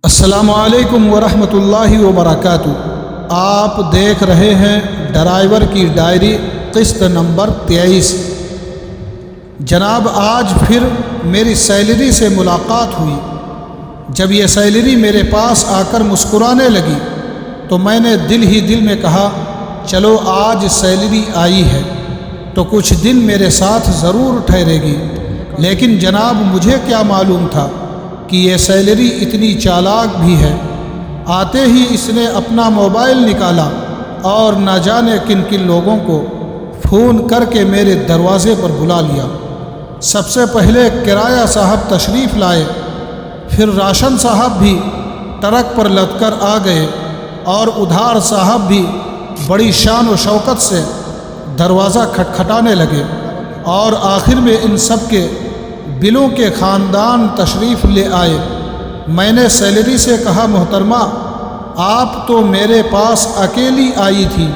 السلام علیکم ورحمۃ اللہ وبرکاتہ۔ آپ دیکھ رہے ہیں ڈرائیور کی ڈائری قسط نمبر 23۔ جناب، آج پھر میری سیلری سے ملاقات ہوئی۔ جب یہ سیلری میرے پاس آ کر مسکرانے لگی تو میں نے دل ہی دل میں کہا چلو آج سیلری آئی ہے تو کچھ دن میرے ساتھ ضرور ٹھہرے گی۔ لیکن جناب، مجھے کیا معلوم تھا کہ یہ سیلری اتنی چالاک بھی ہے۔ آتے ہی اس نے اپنا موبائل نکالا اور نہ جانے کن کن لوگوں کو فون کر کے میرے دروازے پر بلا لیا۔ سب سے پہلے کرایہ صاحب تشریف لائے، پھر راشن صاحب بھی ٹرک پر لد کر آ گئے اور ادھار صاحب بھی بڑی شان و شوکت سے دروازہ کھٹکھٹانے لگے، اور آخر میں ان سب کے بلوں کے خاندان تشریف لے آئے۔ میں نے سیلری سے کہا محترمہ، آپ تو میرے پاس اکیلی آئی تھی،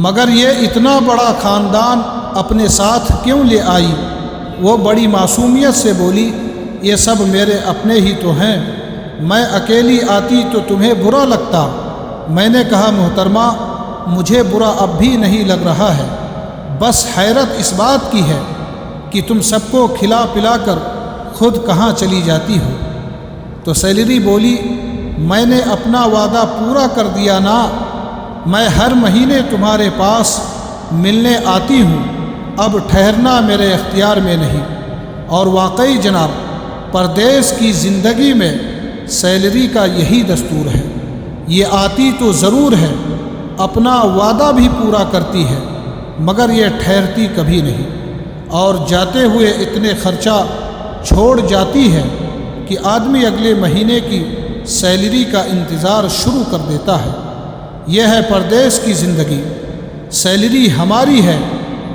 مگر یہ اتنا بڑا خاندان اپنے ساتھ کیوں لے آئی؟ وہ بڑی معصومیت سے بولی، یہ سب میرے اپنے ہی تو ہیں، میں اکیلی آتی تو تمہیں برا لگتا۔ میں نے کہا محترمہ، مجھے برا اب بھی نہیں لگ رہا ہے، بس حیرت اس بات کی ہے کہ تم سب کو کھلا پلا کر خود کہاں چلی جاتی ہو۔ تو سیلری بولی، میں نے اپنا وعدہ پورا کر دیا نا، میں ہر مہینے تمہارے پاس ملنے آتی ہوں، اب ٹھہرنا میرے اختیار میں نہیں۔ اور واقعی جناب، پردیس کی زندگی میں سیلری کا یہی دستور ہے، یہ آتی تو ضرور ہے، اپنا وعدہ بھی پورا کرتی ہے، مگر یہ ٹھہرتی کبھی نہیں، اور جاتے ہوئے اتنے خرچہ چھوڑ جاتی ہے کہ آدمی اگلے مہینے کی سیلری کا انتظار شروع کر دیتا ہے۔ یہ ہے پردیس کی زندگی۔ سیلری ہماری ہے،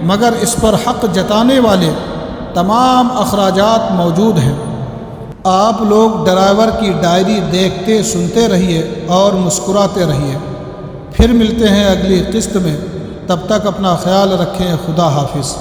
مگر اس پر حق جتانے والے تمام اخراجات موجود ہیں۔ آپ لوگ ڈرائیور کی ڈائری دیکھتے سنتے رہیے اور مسکراتے رہیے۔ پھر ملتے ہیں اگلی قسط میں، تب تک اپنا خیال رکھیں۔ خدا حافظ۔